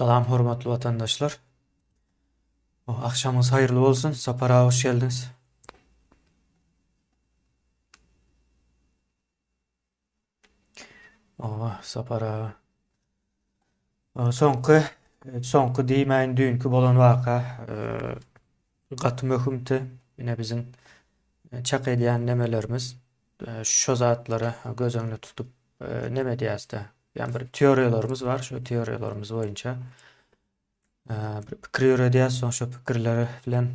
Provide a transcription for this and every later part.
Salam hormatly vatandaşlar. Akşamınız hayırlı olsun. Sapara hoş geldiniz. Sapara. Soňky diýmeýin dünkü bolan waka gaty möhümdi. Ine bizim çak edýän nemelerimiz şo zatlara göz öňüne tutup neme diýäsde. Yani bir teoriýalarymız var. Şo teoriýalarymız boýunça bir pikir ýöredýäs, soň şo pikirleri bilen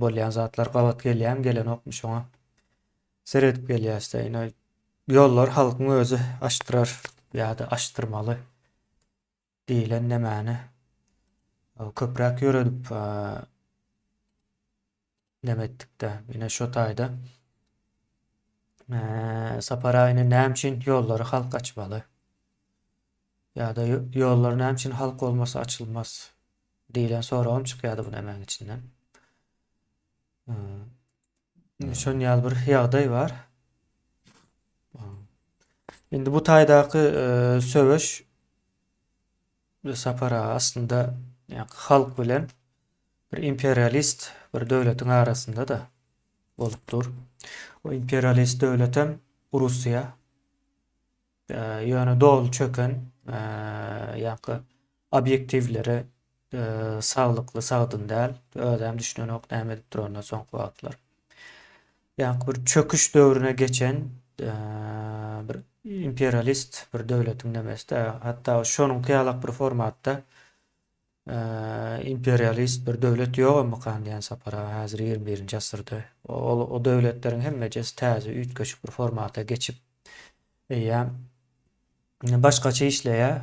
bolýan zatlar gabat gelen okmuş oňa seredip gelýäsde. Ine yollar halkyň özü açtyrar ýa-da açtyrmaly diýilen nemäni köpräk ýöredip nemetdikde. Ine şo taýda saparaýyny näme yolları halk açmaly ýa-da yollar näme halk olmasa açylmaz diýilen soragyň çykýardy bu nemäň içinden. Şon ýaly bir ýagdaý bar. Indi bu taýdaky söwüş sapara aslında yani halk bilen bir imperialist bir döwletiň arasynda da bolupdyr. O imperialist döwlet hem Russiýa ýöne dol çöken ýa-da obyektivlere saglykly sagdyn däl, ödem düşünen ok näme edip durýarlar soňky wagtlar. Yani bir çöküş döwrüne geçen bir imperialist bir döwletiň demesde, hatta şonuň kıyalak bir formatda imperialist bir döwlet ýokmykan diýen sapara häzir 21-nji asyrda o döwletleriň hemmejesi täze ütköşük bir formata geçip ýa başgaça işleýär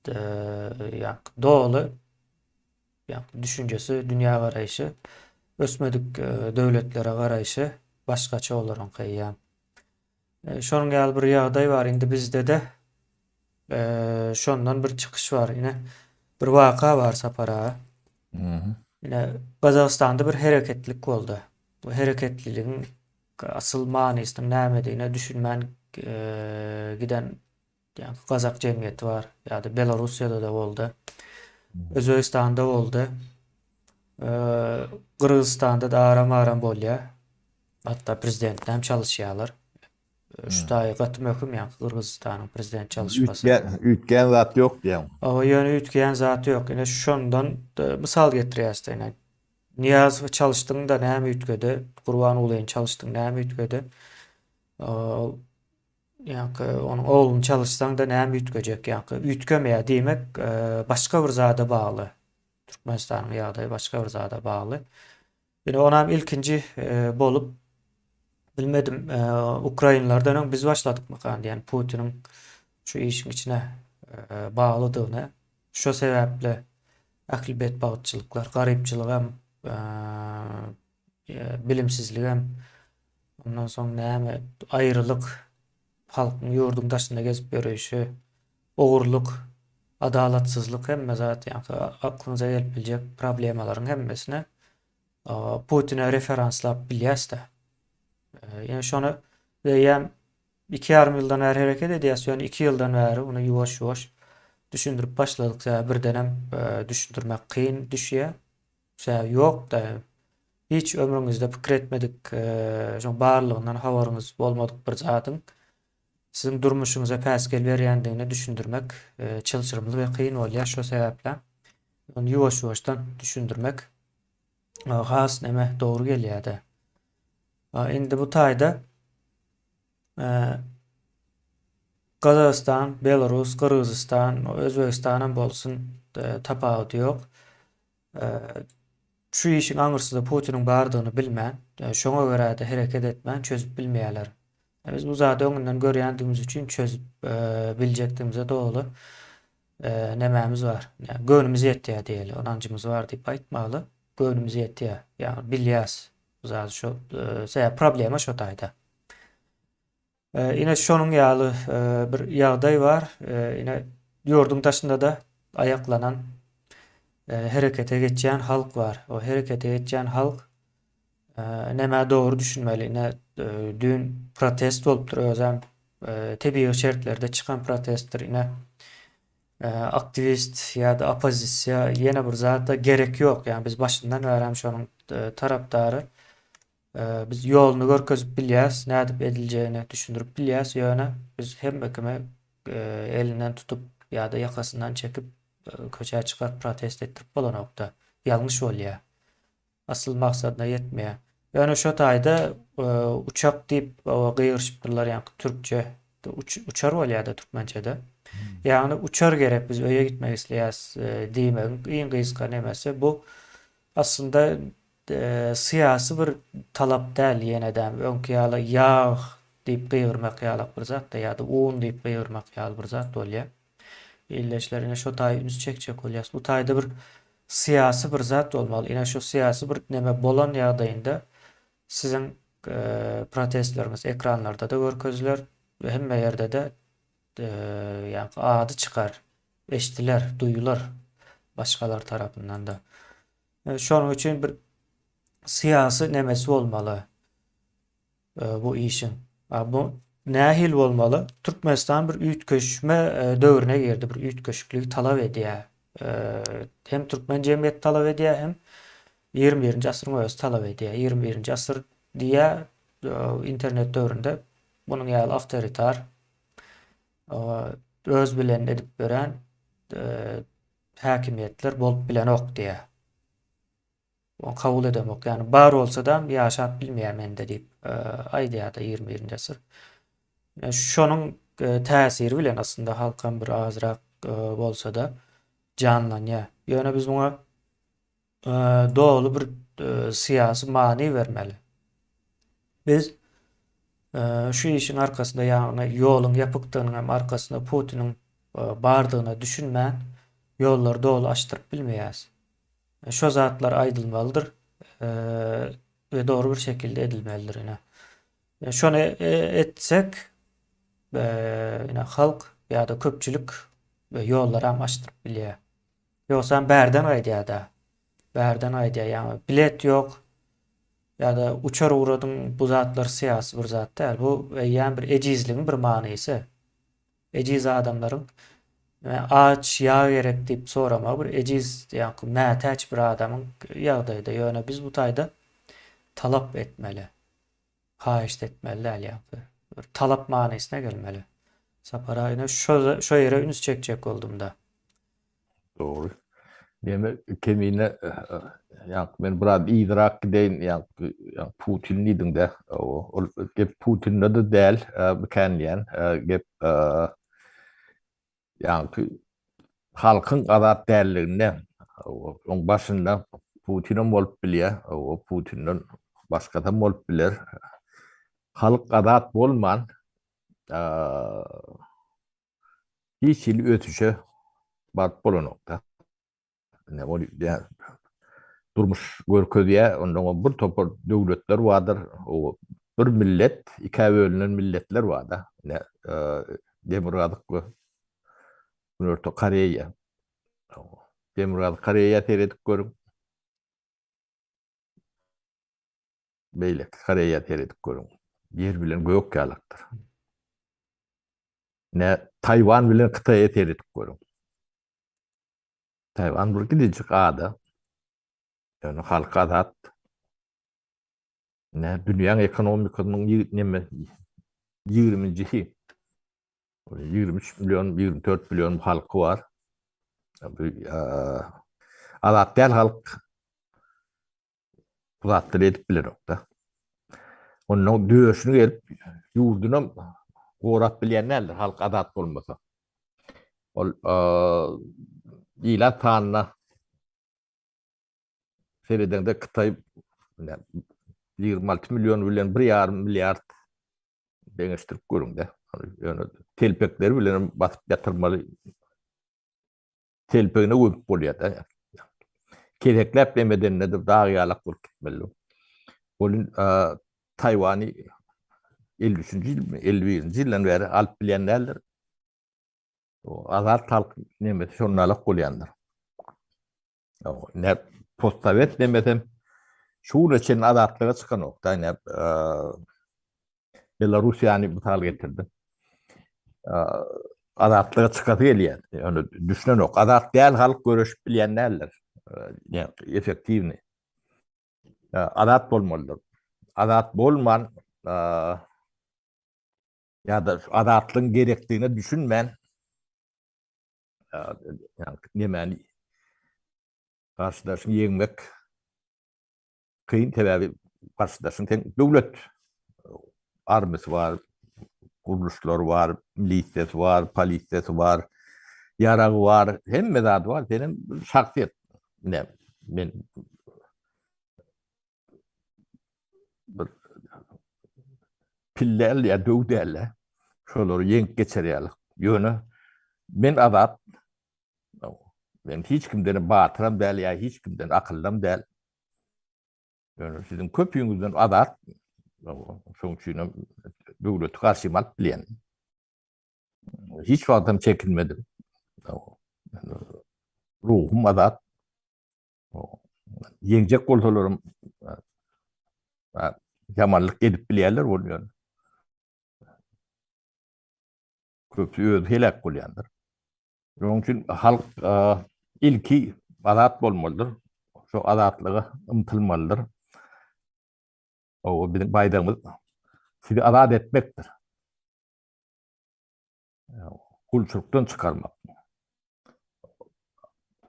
ýa doly ýa düşünjesi, dünýä garaýşy ösmedik döwletlere garaýşy başgaça olarak ýa. Şonuň ýaly bir ýagdaý bar indi bizde de şondan bir çykyş var. Ine bir waka bar sapara. Ine Gazagstanda bir hereketlik boldy. Bu hereketliligiň asyl manysyny näme diýine düşünmän giden ýa Gazak jemgyýeti bar. Ýa-da Belarusiýada da boldy. Özbekistanda boldy. Kırgızstanda da aram bolýar. Hatta prezident hem çalışýarlar. Şu da gaty möhüm ýa Kırgızstanyň prezident çalışmasy. Ütgen zat yok diýem. O ýöne ütgen zaty ýok. Ine şondan mysal getirýäsdi. Ine Niýazow çalışdyň da näme ütgedi? Gurban Ulyň çalışdyň näme ütgedi? Ýa-ni onuň ogluny çalışsaň da näme ütgejek? Ýa-ni ütgemeýär diýmek başga bir zada bagly. Türkmenistanyň ýagdaýy başga bir zada bagly. Ine onam ilkinji bolup bilmedim Ukrainlardan biz başladık mıkan diyen Putin'in şu işin içine bağladığını şu sebeple akılbet bağıtçılıklar, garipçilik hem bilimsizlik hem ondan sonra näme ayrılık halkın yurdun taşında gezip görüşü oğurluk, adalatsızlık hem zaten yani aklınıza gelip bilecek problemaların hemmesine Putin'e referanslap bilyäsde. Yani şonu diýem 2,5 ýyldan bäri hereket edýäs. Yani 2 ýyldan bäri onu ýuwaş düşündirip başladyk. Bir denem düşündirmek kyn düşýär. Ýok da hiç ömrüňizde pikir etmedik şo barlygyndan habaryňyz bolmadyk bir zatyň siziň durmuşuňyza päsgel berýändigini düşündirmek çylçyrymly we kyn bolýar. Şo sebäple onu ýuwaş-ýuwaşdan düşündirmek has näme dogry gelýär-de. Indi bu taýda Gazagystan, Belarus, Kırgızistan, Özbekistan bolsun tapawaty ýok. Şu işin aňyrsy da Putiniň bardygyny bilmän, şoňa görä de hereket etmän, çözüp bilmeýärler. Biz bu zady öňünden görýändigimiz üçin çözüp biljekdigimize dogly nemämiz bar. Yani gönlümüz ýetýär diýeli, onancymyz bar diýip aýtmaly. Gönlümüz ýetýär. Yani bilýäs. Zat şu problema şu taýda. Ine şonuň ýaly bir ýagdaý bar. Ine ýurdun taşynda da aýaklanan herekete geçýän halk bar. O herekete geçýän halk näme dogry düşünmeli. Ine dün protest bolupdyr özem tebii şertlerde çykan protestler ine aktivist ya da opozisiya yine bir zata gerek yok. Yani biz başından öğrenmiş onun taraftarı. Biz yolunu görkezip bilýäs, nädip edileceğini düşündürüp bilýäs ýöne biz hemmekime elinden tutup ýa-da ýakasyndan çekip köçe çıkar protest ettirip bolanokda. Ýalňyş bolýar. Asıl maksadına ýetmeýär. Ýöne şo taýda uçak diýip gygyrşypdyrlar ýa-ni türkçe uçar bolýar-da türkmençede. Yani uçar gerek biz öye gitmek isteýäs diýmek iň gysga nemesi bu aslında siyasi bir talap däl ýene-däm öňki ýaly ýağ diýip gygyrmak ýaly bir zat da ýa-da un diýip gygyrmak ýaly bir zat bolýar. Illeşlerine şo taý üns çekjek bolýas. Bu taýda bir siyasi bir zat bolmaly. Ine şo siyasi bir neme bolan ýagdaýynda sizin protestleriniz ekranlarda da görkezler ve hemme ýerde de yani adı çıkar, eşitiler, duyular başkalar tarafından da. Şonuň üçin bir siyasi nemesi olmalı bu işin. Bu nähil bolmaly? Türkmenistan bir üýtgeşme döwrüne girdi. Bir üýtgeşiklik talap edýär. Hem Türkmen jemgyýeti talap edýär hem 21-nji asyryň özü talap edýär. 21-nji asyr diýä internet döwründe bunyň ýaly awtoritar öz bilen edip beren häkimiýetler bolup bilen ok diýär. O kabul edemok. Yani bar olsa da ýaşap bilmeýär mende diýip aýdýar-da 21-nji asyr. Şonuň täsiri bilen aslında halkam bir azrak bolsa da canlanýar. Ýöne biz buňa dogly bir siyasi many bermeli. Biz şu işin arkasında yani ýoluň ýapykdygynyň hem arkasında Putiniň bardygyny düşünmän ýolları dogly açtyryp bilmeýäs. Şo zatlar aýdylmalydyr ve doğru bir şekilde edilmelidir ine. Şonu etsek ine halk ýa-da köpçülik ýolları hem açtyryp bilýär. Ýoksa bärden aýdýar-da. Bärden aýdýar ýa-ni bilet ýok ýa-da uçar uğradyň bu zatlar siyasi bir zat däl. Bu ýa-ni bir ejizligiň bir manysy. Ejiz adamlaryň aç yağ gerek diýip sorama bir ejiz ýa-ni nätäç bir adamyň ýagdaýynda ýöne biz bu taýda talap etmeli. Haýyş etmeli ýa-ni. Bir talap manysyna gelmeli. Sapara ýene şo ýere üns çekjek boldum da. Doğru. Deme kemine yani men biraz idrak edeyin yani Putin nidin de o gep Putin'le de del bekenleyen gep yani halkın adat değerlerine on başında Putin'in bolup bilýär o Putin'den başka da bolup biler halk adat bolman hiç il ötüşe barp bolanokda ne o yani durmuş görkezýär ondan bir topar döwletler vardır o bir millet iki bölünen milletler var da ne Demokratik Güney Koreýa Demokratik Koreýa teredik görüň beýle Koreýa teredik görüň yer bilen gök ýalakdyr ne Taywan bilen Kytaýa teredik görüň Taywan bir gidijik ada yani halka adat ne dünýäň ekonomikasynyň neme 20-nji 23 milyon 24 milyon halkı var. Adat däl halk uzatdyr edip biler da. Onun döşüni gelip ýurduny gorap bilýänler halk adat bolmasa. Ol ýyla tanna seriden de Kytaý 26 milyon bilen 1,5 milyard deňeşdirip görüň de. Yani telpekleri bilen batıp yatırmalı telpegine uyup bolýar da. Kereklep demeden nedir daha ýalak bolup gitmeli. Bolun Taywany 53-nji ýyl mi 51-nji ýyldan beri alyp bilýänler. O azat halk neme şonnalyk bolýandyr. Ne postsovet demesem şu için adatlyga çykan okda ne Belarus yani bu tal getirdi. adatlığa çıkartı geliyen. Yani düşünen ok. Adat değil halk görüşüp bilenlerler. Yani efektivni. Adat bolmalıdır. Adat bolman ya da adatlığın gerektiğini düşünmen yani nemeni karşıdaşın yeğmek kıyın tebebi karşıdaşın devlet armisi var, kuruluşlar var, milisiyesi var, polisiyesi var, yarağı var, hem medadı var. Benim şahsiyet ne ben bir pillerle ya dövderle şoları yenk geçeriyalik yönü ben adat ben hiç kimden batıram değil ya hiç kimden akıllam değil. Yani sizin köpüğünüzden adat sonuçta devleti karşıma alıp bilen. Hiç vakitim çekinmedim. Ruhum adat. Yengecek koltularım yamanlık edip bilerler oluyor. Köpü öz helak kılyandır. Onun için halk ilki adat bolmalıdır. Şu adatlığı ımtılmalıdır. O bizim baydağımız sizi adat etmektir. Kulçuluktan çıkarmak.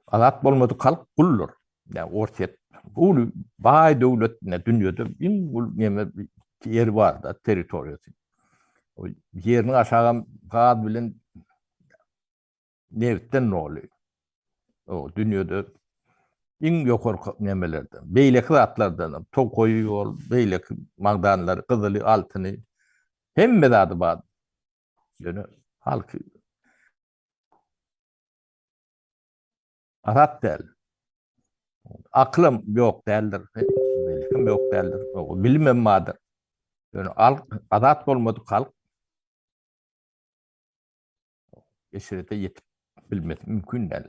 Adat bolmadı halk kullur. Yani ortaya bu bay devletine dünyada bin kul neme yer var da teritoriyası. O yerini aşağı kağıt bilen nevitten ne oluyor? O dünyada en yukarı nemelerden, beyleki atlardan, Tokoyu yol, beyleki magdanları, kızılı, altını, hem medadı bağlı. Yani halkı arat değil. Aklım yok değildir. Beylikim yok değildir. O bilmem madır. Yani adat olmadı halk, eşirete yetip bilmek mümkün değil.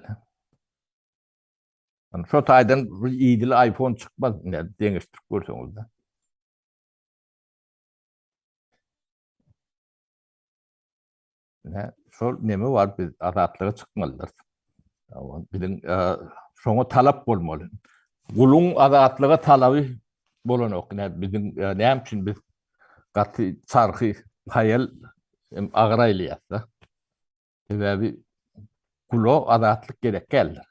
Yani şu taydan iyidili iPhone çıkmaz. Yani dengeçtik görseniz de. Ne, şu nemi var, biz adatlığa çıkmalıdır. Bizim şoňa talap bolmaly. Gulun adatlyga talaby bolanok. Bizim näme üçin biz gaty çarky hayal agraýlýar. Sebäbi gulo adatlyk gerek geldi.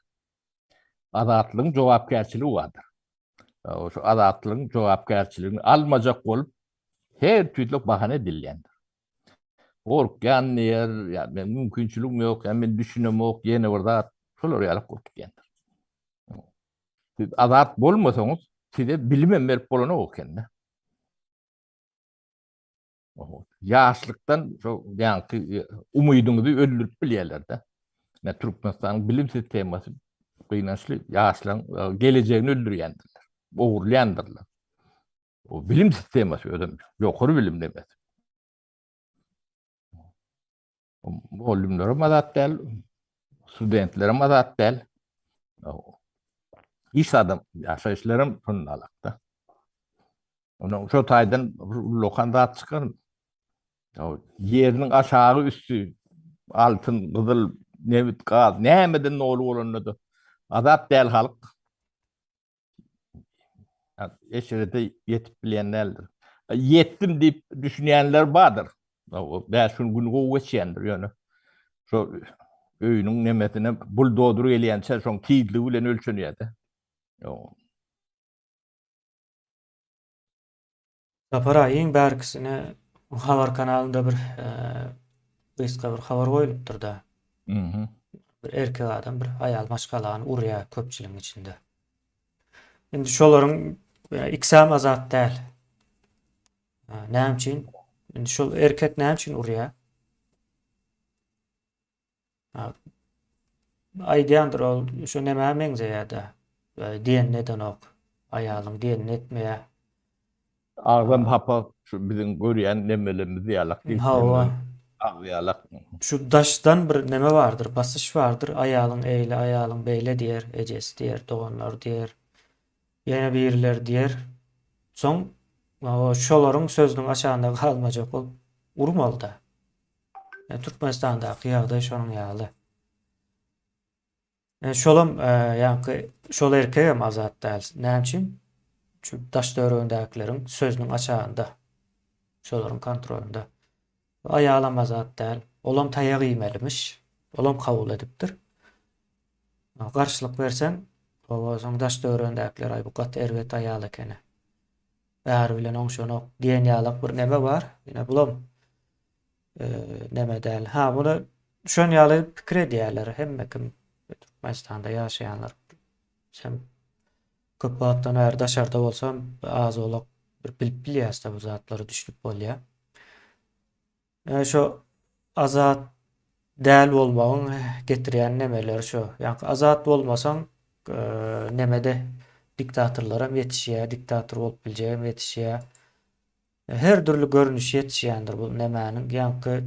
Adatlygyň jogapkärçiligi bardyr. Şu adatlygyň jogapkärçiligini almajak bolup her türlü bahane edilýändir. Gorkýan ýer, ýa men mümkinçiligim ýok, men düşünemok, ýene bir zat şolar ýaly gorkýandyr. Siz adat bolmasaňyz, size bilmem berip bolanok okende. Ýaşlykdan şo ýanky umydyňyzy öldürip bilýärler-de. Türkmenistanyň bilim sistemasy gynançly ýaşlaryň gelejegini öldürýändirler. Ogurlýandyrlar. O bilim sistemasy ödem ýokary bilim demek. Olimlere adat değil, studentlere adat değil. İş adam, yaşayışlarım fırnalakta. Onun şu taydan lokanda çıkarın. Yerinin aşağı üstü, altın, kızıl, nevit, gaz, neyemeden ne olanıdır. Adat değil halk. Eşirete yetip bilenlerdir. Yettim deyip düşünenler vardır. Ben şunu günü kuvvetçiyendir yani. Şu öýüniň nemetine buldodur gelýänçe şoň tiýdligi bilen ölçenýärdi. Sapar aýyň bärkisine habar kanalynda bir gysga bir habar goýulypdyr da. Bir erkek adam bir aýal maşgalagyny urýar köpçüligiň içinde. Indi şolaryň iksam azat däl. Näme üçin? Indi şol erkek näme üçin urýar? Aýdýandyr ol, şo näme meňzeýär-de. Diýen neden ok? Aýalyň diýen etmeýär. Ağzım hapa şu bizim görýän nemelerimizi ýalak Hawa. ýalak. Şu daşdan bir neme vardır, basış vardır. Aýalyň eýle, aýalyň beýle diýer, ejesi diýer, doganlar diýer. Ýene biriler diýer. Soň şolaryň sözüniň aşagynda galmajak bolup urmaly da. Türkmenistan'daky ýagdaý şonuň ýaly. Şolam ýa-ni şol erkegem azat däl. Näçin? Şu daş döwregindäkilerin sözüniň açagynda, şolaryň kontrolünde. Aýalam azat däl. Olam taýagy ýemelimiş. Olam kabul edipdir. Garşylyk bersen, owasyň daş döwregindäkiler ay bu gat erwet aýal ekeni. Bäri bilen oňşonok diýen ýalyk bir neme bar. Ýene bulam neme däl. Ha, bunu şon ýaly pikir edýärler. Hemme kim Türkmenistanda ýaşaýanlar. Sen köp wagtdan bäri daşarda bolsam, az olak bir bilip bilýärsiň bu zatlary düşünip bolýar. Şo azat däl bolmagyň getirýän nemeler şo. Ýani azat bolmasaň nemede diktatorlara ýetişýär, diktator bolup biljegem ýetişýär. Her türlü görünüş ýetişýändir bu nemäniň. Ýani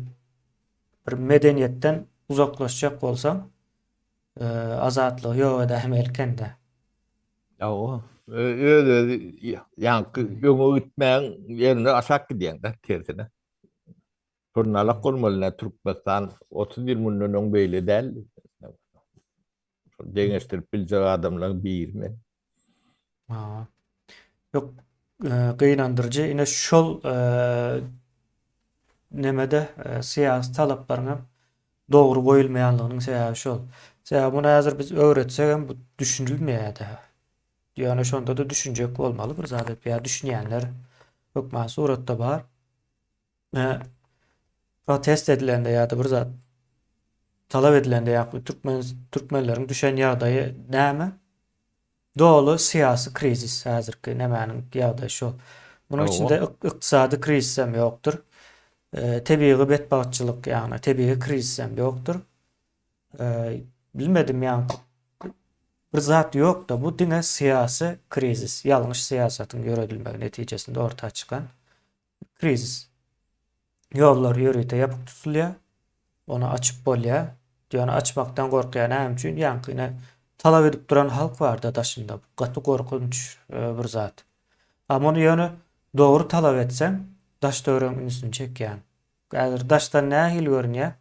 bir medeniýetden uzaklaşjak bolsaň azatlygy ýok edäm elkende. O öyle yankı yolu gitmeyen yerine aşak gidiyen de tersine. Turnalak olmalı Türkmenistan 30 yıl bundan böyle değil. Deňeştirip biljek adamlar bir mi? Ha. Ýok, gynandyrjy ine şol nemede syýasy talaplaryna dogry goýulmaýanlygynyň sebäbi şol. Sebäbi muny häzir biz öwretsek hem bu düşünilmeýärdi. Ýani şonda da düşünjek bolmaly bir zat ýa düşünýänler hökmän suratda bar. Protest edilende ýa-da bir zat talap edilende ýa-da türkmenleriň düşen ýagdaýy näme? Dolu siyasi krizis häzirki nemäniň ýagdaýy şol. Munyň içinde ykdysady krizis hem ýokdur. Tebii betbagatçylyk ýani tebii krizis hem ýokdur. Bilmedim ýani bir zat ýok da bu diňe siyasi krizis, ýalňyş siýasatyň ýöredilmegi netijesinde ortaya çykan krizis. Ýollar ýörüýte ýapyk tutulýar, onu açyp bolýar. Ýani açmakdan gorkýan hem üçin ýani talap edip duran halk bar da daşynda. Gaty gorkunç bir zat. Ama onu ýöne dogry talap etsen, daş döwregiň üstüne çekýän. Häzir daşdan nähil görünýär?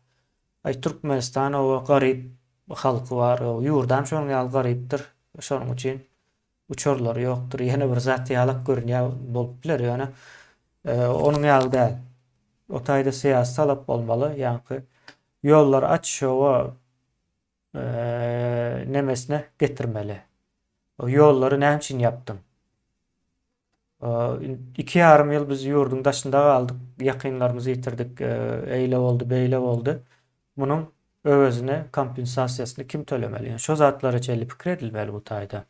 Ay Türkmenistan o garyp halky bar, o ýurdam şonuň ýaly garypdyr. Şonuň üçin uçurlar ýokdur. Ýene bir zat ýalak görünýär bolup biler ýöne. Onuň ýaly däl. O taýda syýasy talap bolmaly. Ýani ýollar açşowa nemesine getirmeli. O ýollary näme üçin ýapdym? 2,5 ýyl biz ýurdun daşynda galdyk, ýakynlarymyzy ýitirdik, eýle boldy, beýle boldy. Munyň öwezine kompensasiýasyny kim tölemeli? Yani şo zatlara çelli pikir edilmeli bu taýda.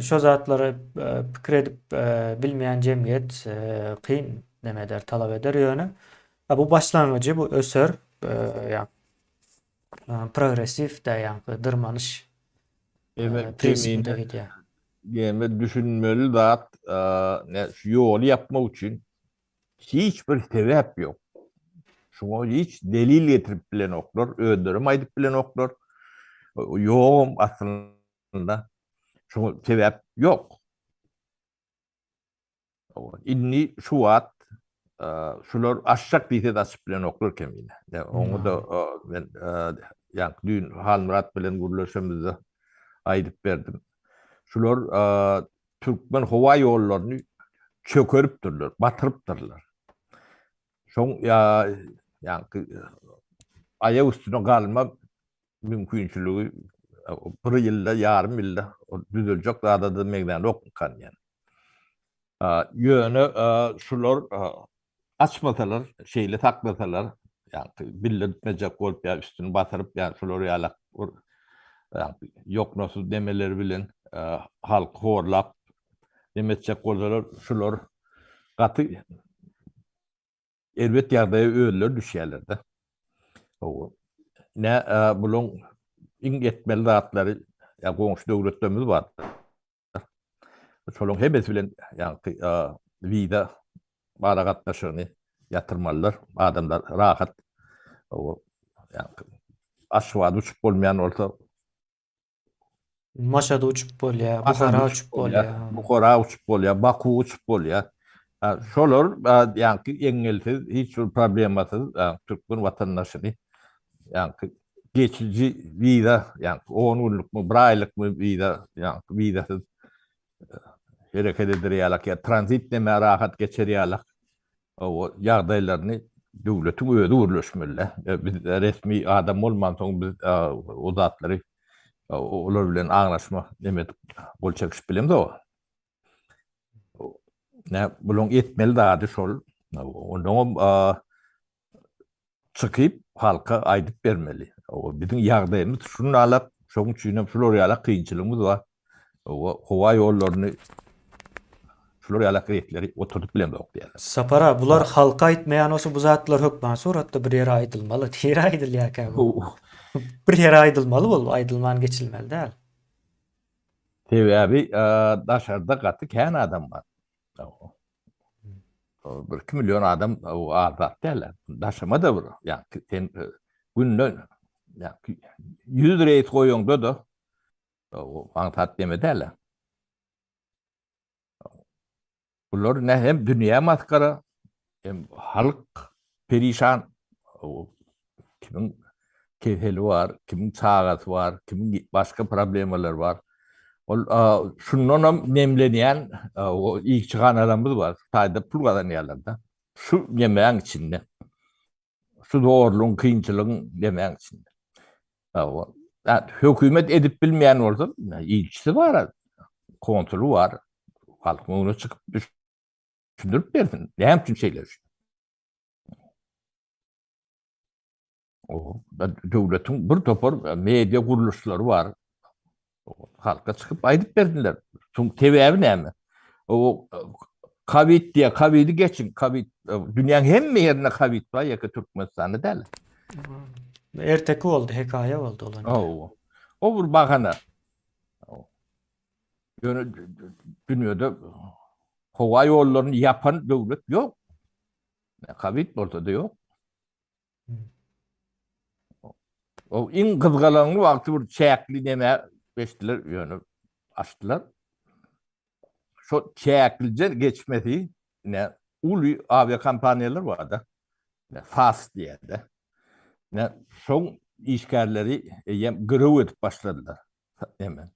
Şo zatlary pikir edip bilmeýän jemgyýet kyn nemeder, talap eder ýöne. Bu başlangyjy, bu ösör, ýa progresif de ýa dyrmanyş prinsipinde gidýär. Yani düşünmeli zat yolu yapmak için hiçbir sebep yok. Şuna hiç delil getirip bilen oklar, öldürüm aydıp bilen oklar. Yoğum aslında. Şuna sebep yok. İnni şu vat şular aşak diýse de bilen oklar kemine. Onu da ben yani dün Halmurat bilen gurlaşymyzda aydyp berdim. Şular Türkmen hova ýollaryny çökeripdirler, batyrypdyrlar. Şoň ýani aýak üstüne galma mümkinçiligi bir ýylda, ýarym ýylda düzeljek zada da megdan okukan ýani. Ýöne şular açmasalar, şeýle taklasalar, ýani bildirmejek bolup ýa üstüne batyryp ýani şular ýalak ýoknosuz demeleri bilen halk horlap demetsek bolsalar şular gaty elbet ýagdaýa öýler düşýärler-de. Ne bulan iň etmeli zatlary ýa goňşy döwletlerimiz bar. Şolaryň hemesi bilen ýani vida bara gatnaşyny ýatyrmalylar, adamlar rahat. Ýani aşwada uçup bolmaýan bolsa Maşada uçup bolýar, Buhara uçup bolýar. Buhara uçup bolýar, Baku uçup bolýar. Şolar yani eňelsiz hiç bir problemasyz Türkmen vatandaşyny yani geçici viza yani 10 günlük mü 1 aylık mı viza yani vizasız hareket ederýärler ya transit deme rahat geçerýärler. O ýagdaýlaryny döwletiň özü gürleşmeli. Biz resmi adam bolman soň biz o zatlary olar bilen aňlaşma demek bolçak iş bilemdi o. Ne bulun etmeli dady şol. Onuň çykyp halka aýdyp bermeli. O biziň ýagdaýymyz şunu alap, şoň üçin hem şular ýaly kynçylygymyz bar. O howa ýollaryny şular ýaly gretleri oturup bilemdi ok diýerler. Sapara bular halka aýtmaýan olsa bu zatlar hökman suratda bir ýere aýdylmaly. Diýer aýdylýar bu. Bir ýere aýdylmaly bol, aýdylman geçilmeli däl. Sebäbi daşarda gaty kän adam bar. Bir 2 milyon adam o azat derler. Daşıma da bir. Yani sen günlük yani 100 reis koyuyorsun da o antat deme derler. Bunlar ne hem dünya maskara hem halk perişan. O kimin kefeli var, kimin çağası var, kimin başka problemler var. O şundan memleniyen o ilk çıkan adamımız var. Sayda pul kazanıyorlar. Şu yemeğin içinde. Şu doğruluğun, kıyınçılığın yemeğin içinde. Yani hükümet edip bilmeyen orada ilçisi var. Kontrolü var. Halk onu çıkıp düşündürüp versin. Ne hem tüm şeyler için. Devletin bir topar medya kuruluşları var. Halka çıkıp aydıp verdiler. Çünkü TV ne mi? O Kavit diye Kavit'i geçin. Kavit dünyanın hem yerine Kavit var ya ki Türkmenistan'ı derler. Erteki oldu, hekaye oldu olan. O bir bakana. Yani dünyada hava yollarını yapan devlet yok. Kavit ortada yok. O in kızgalanlı vakti bir çeyakli neme beştiler yani açtılar. Şu çeyaklice geçmedi ne ulu avia kampanyalar vardı. Ne FAS diye de. Ne son işgalleri grev edip başladılar. Hemen.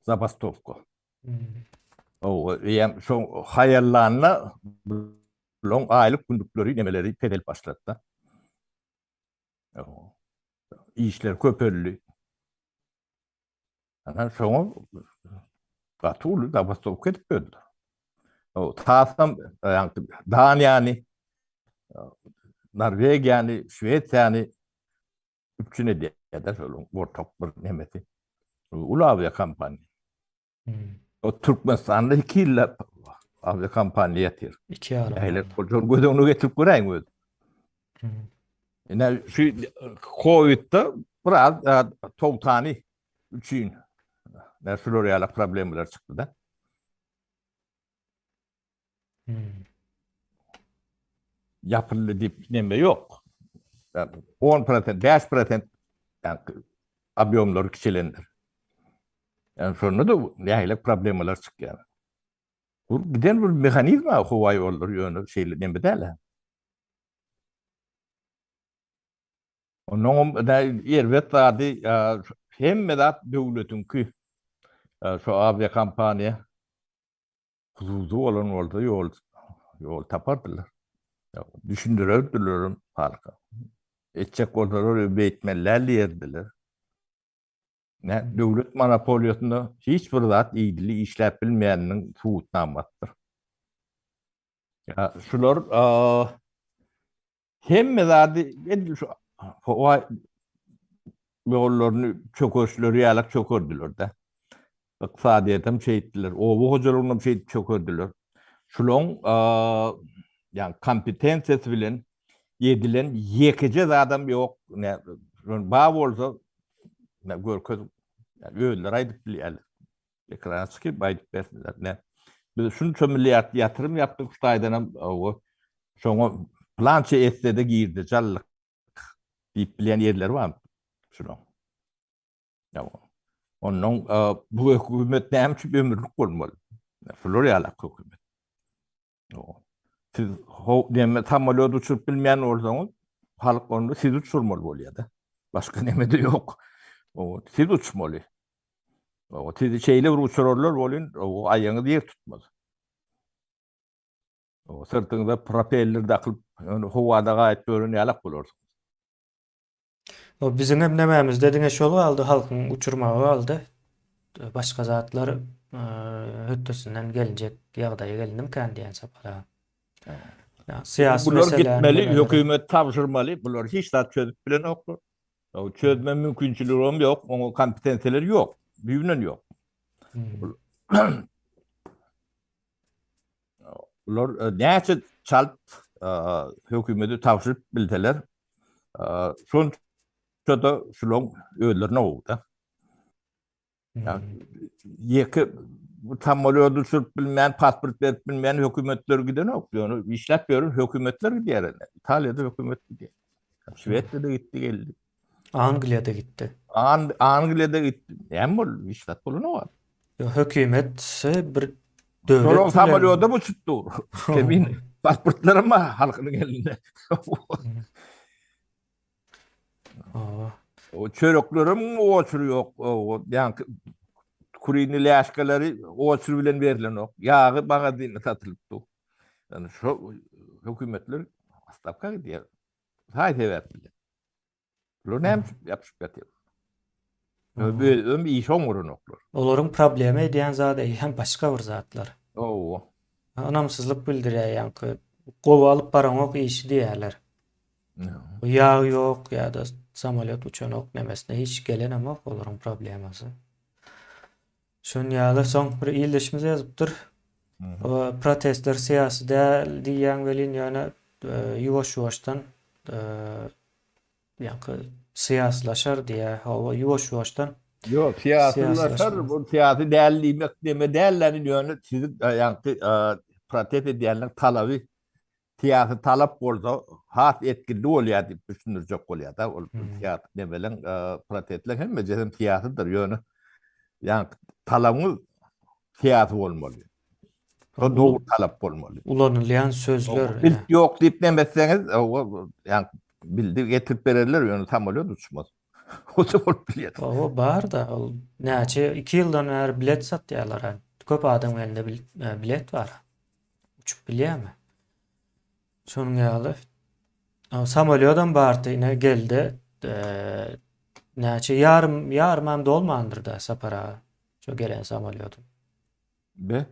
Zabastovko. O son hayallarına long aylık gündükleri nemeleri pedel başlattı. İşler köpörlü. Yani sonra Batulu Zabastovko edip öldü. O tasam yani yani Norveç yani Şveç yani üçüne de şöyle ortak bir nemeti. Ulavya kampanya. O Türkmenistan'da 2 yıl avya kampanya yatır. 2 alım. Hele kocan gözünü getirip göreyim öyle. Yani şu Covid'da biraz toptani üçün floryalı problemler çıktı da. Yapılı deyip neme yok. Yani 10%, 5% yani abiyomları kişilendir. Yani sonra da nihayet problemler çıkıyor. Yani. Bu giden bir mekanizma huvayı olur yönü şeyle neme derler. Onun da elbet vardı hem medat devletin ki şu avya kampanya huzuzu olan orada yol tapardılar. Düşündürürdüler halka. Etçek orada beytmeller yerdiler. Ne devlet monopolyasında hiçbir zat iyiliği işlep bilmeyeninin tuğutnamaktır. Ya şular hem mezadı şu yollarını çökörçleri yalak çökördüler de. İktisadiyetem şey ettiler. O hocalarına şey çökördüler. Şulon yani kompetensiyesi bilen yedilen yekece adam yok. Ne bağ olsa ne görköz yani öyle aydıp bilir. Ekrana çıkıp aydıp versinler. Ne biz şunu milyar yatırım yaptık Xitaydan o sonra plança etse de girdi callık deyip bilen yerler var mı? Şunu. Ya onun bu hükümet ne hem ömürlük olmalı. Florya'lık hükümet. O. Siz deme samolyot uçurup bilmeyen olsanız halk onu siz uçurmalı bolýar da. Başka neme de yok. O siz uçmalı. O sizi şeyle uçururlar bolýan, o aýaňyz ýer tutmaz. O sırtınıza propeller takıp onu howada gaýt bören ýalak bolar. O bizim hem nämämiz dediňe şol aldı, halkyň uçurmagy aldı. Başga zatlar hötdesinden geljek ýagdaýa gelindim kan diýen sapara. Ya siyasi Bular meselelerni gitmeli, nimeleri. hökümet tapşyrmaly. Bular hiç zat çözüp bilen oklar. O çözme mümkinçiligi yok, o kompetensiýeleri yok. Büyünen yok. Hmm. Ular näçe çalp hökümeti tapşyryp bilseler, şonça da şulan öýlerine boldy. Yani Hmm. ýeki bu samolyot uçurup bilmeyen, pasport berip bilmeyen hökümetler giden ok. Ýöne işläp berýän hökümetler gidýär. Italiýada hökümet gidýär. Şwediýede gitdi geldi. Angliýada gitdi. Angliýada gitdi. Näme bol? İşläp bolany bar. Hökümet bir Şolan döwlet bilen. samolyota bu çıktı. Kemin pasportları mı halkının elinde? Oh. O çörüklerim o yok. O yani kuruyni laşkaları o bilen verilen ok. Yağı bana dinle satılıptı. Yani şu hükümetler astapka gidiyor. Haydi verdiler. Lo nem yapışıp yatıyor. Ömür iş omurun oklar. Olaryň problemi diýen zat hem başga bir zatlar. Oo. Anamsızlyk bildirýär ýa-ni gowy alyp baran ok işi diýerler. Ýagy ýok ýa-da samolyot uçan ok nemesine hiç gelen ama olaryň problemasy. Şol ýaly soň bir ýyldyşymyz ýazypdyr. O protestler siyasi däl diýen welin ýöne ýuwaş-ýuwaşdan ýa-ni syýasylaşar diýe. Hawa ýuwaş-ýuwaşdan Yok siyasilaşar siyasilaşma. bu siyasi değerliymek deme değerlerin yönü sizin yani protest ediyenler talabi siyasi talap bolsa has etkili bolýar diýip düşünürjek bolýar da ol siyasi demelen protestler hem mejem siyasidir yönü yani talabımız siyasi bolmaly. O doğru talap bolmaly. Ulanylýan sözler. Bil yok diýip demeseniz yani bildi getirip bererler yönü samolyot uçmaz. O da bolup bilýär. O bar da ol näçe 2 ýyldan bäri bilet satýarlar. Köp adam elinde bilet bar. Uçup bilýärmi? Şonuň ýaly samolyotdan bardy ine geldi. Näçe ýarym hem dolmandyr da sapara. Şo gelen samolyotum. Be?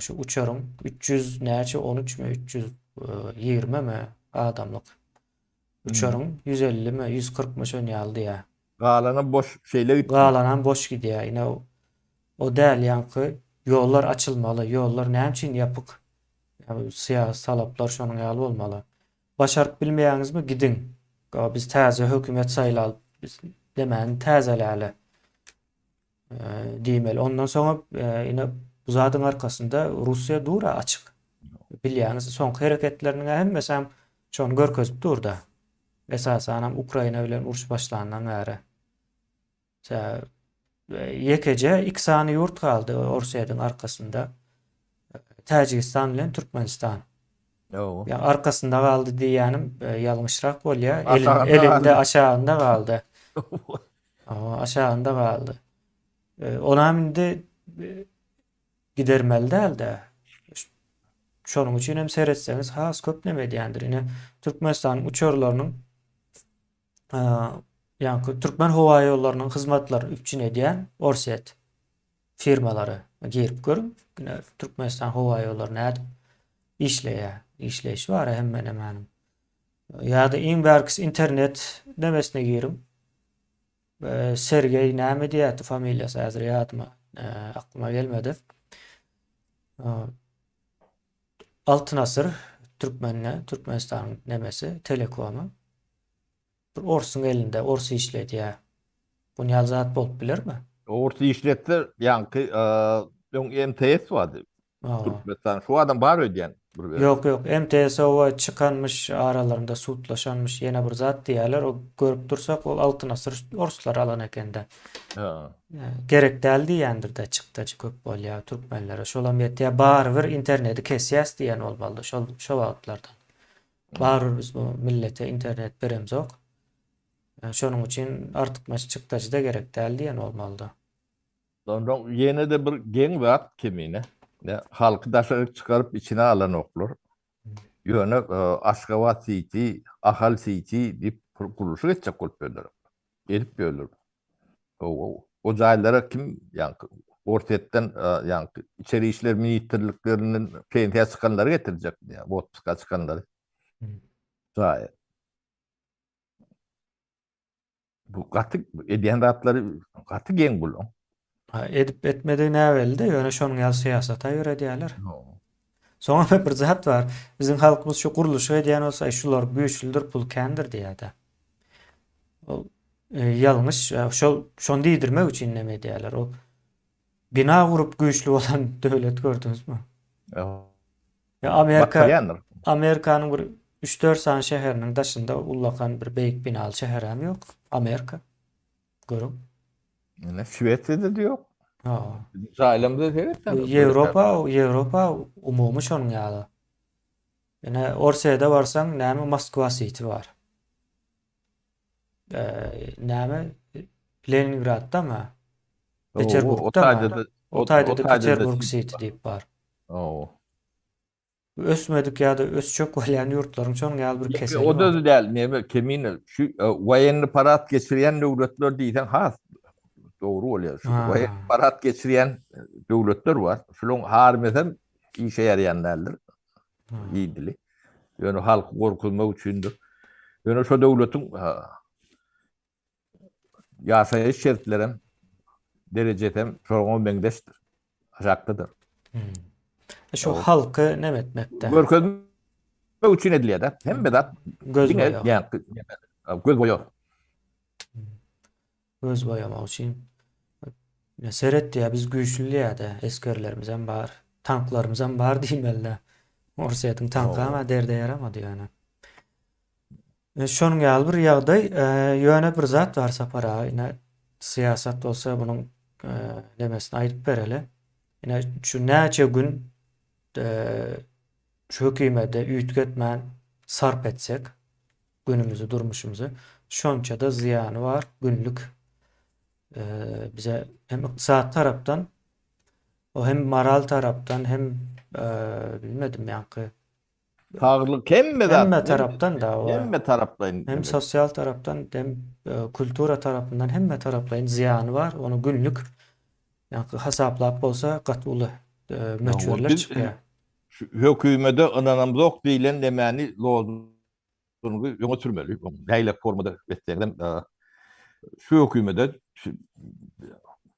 Şu uçarım 300 näçe 13 mi 320 mi adamlyk. Uçarım 150 mi 140 mı şonu ýaldy ýa. Galana boş şeyler gitti. Galanan boş gidiyor. Yine o değerli yankı yollar açılmalı. Yollar ne için yapık? Yani siyasi talaplar şonun ýaly bolmaly. Başaryp bilmeýäňiz mi gidin. Biz täze hökümet saýlaly. Biz demän täzeläli. Diýmeli. Ondan soňra ine bu zadyň arkasında Russiýa dura açyk. Bilýäňiz soňky hereketleriniň hemmesi hem şonu görkezip durda. Esasen hem Ukraina bilen uruş başlanandan bäri. Yekece iki sany yurt kaldı Russiýadyň arkasında. Täjikistan bilen Türkmenistan. Ya arkasında kaldı diýänim ýalňyşrak bolýar. Elinde aşağında kaldı. Aşağında kaldı. Ona indi gidermeli däl-de. Şonuň üçin hem seretseňiz has köp neme diýendir. Ine Türkmenistan uçurlarynyň yani Türkmen hava ýollarynyň hyzmatlaryny üçin edýän Orset firmalary girip görün. Ine Türkmenistan hava ýollaryny işleýi bar hemmen hemen. Ýa-da Inverx internet demesine girim. Sergey näme diýäti familiýasy häzir ýadyma aklyma gelmedi. Altınasır Türkmenistan nemesi telekomu. Bir orsun elinde orsu işledi ya. Bu niyazat bolup bilirmi? Orta işletler yankı MTS vardı. Aa. Türkmenistan şu adam bar ödeyen. Bir böyle. Yok yok, MTSO'ya çıkanmış, aralarında sutlaşanmış yine bir zat diýerler. O görüp dursak ol altın asır Orslar alan ekende. Ha. Gerek däl diýendir de çykdyjy köp bolýar türkmenlere. Şolam ýetýär barybir interneti kesýäs diýen bolmaly. Şol wagtlardan. Barybir biz bu millete internet beremzok. Şonuň üçin artykmaç çykdyjy da gerek däl diýen bolmaly. Ondan yine de bir gen var kimine. Ne halkı dışarı çıkarıp içine alan oklur. Yöne Aşgabat City, Ahal City deyip kuruluşu geçecek olup bölür. Edip bölür. O caylara kim yani ortadan yani içeri işler ministrliklerinin pensiye çıkanları getirecek ya. Otuz'a çıkanları. Cay. Bu katı ediyen rahatları katı gen bulun. Edip etmediğin evvelde ýöne şonuň ýaly syýasata ýöre diýerler. No. Soňra bir zat var. Bizim halkymyz şu guruluşy edýän bolsa şular güýçlüdir, pul kändir diýär-de. O ýalňyş. Şonu diýdirmek üçin näme diýerler? O bina gurup güýçlü bolan döwlet gördüňizmi? Ya Bakalyanlar. Amerikanyň bir 3-4 san şäheriniň daşynda ullakan bir beýik binaly şäher hem ýok. Amerika. Görüň. Ne Şweýçede de yok. Ha. Ailemde evet. Bu Ýewropa umumy şonuň ýaly. Ene Orsiýada barsaň näme Moskwa City bar. Näme Leningradda mı? Peterburgda mı? Otayda da Peterburg City diýip bar. Ösmedik ýa-da ösçök bolýan ýurtlaryň çoňy ýaly bir keseli O bar. da değil. Ne kemin şu wayenli parat geçiren devletler diýsen has doğru bolýar. Şu Ha. wayen parat geçiren devletler var. Şolong harmeden işe ýaraýanlardyr. Ýydyly. Ýöne halk gorkulmak üçindir. Ýöne şo devletiň ýaşaýyş şertlerem derejedem şoňa meňdeşdir. Ajakdydyr. Şu halky näme etmekde? Görkezmek üçin edilýär da. Hemme dat Göz ýene boýaw. ýa göz boýaw. Göz boýamak üçin. Ne seretdi ya, biz güýçlüýär-de, eskerlerimiz hem bar, tanklarymız hem bar diýmeli. Orsiýatyň tankı ama derde yaramady ýöne. Şonuň ýaly bir ýagdaý, ýöne bir zat bar sapara, ýene syýasat bolsa bunyň nemesini aýdyp bereli. Ýene şu näçe gün şu hökümete üýtgetmän sarp etsek günümüzü, durmuşumuzu, şonça da ziyany var günlük. Bize hem iktisat tarapdan, o hem moral tarapdan, hem bilmedim yankı, Sağlık hemme tarapdan da o, hemme tarapdan hem sosyal tarapdan, hem kultura tarapından hemme taraplayın ziyanı var. Onu günlük yankı hasaplap bolsa gatulu möçürler biz- çıkıyor. hökümete ananamız ok diýilen demäni lozungy ýöne sürmeli. Näýle formada etdirdim. Şu hökümete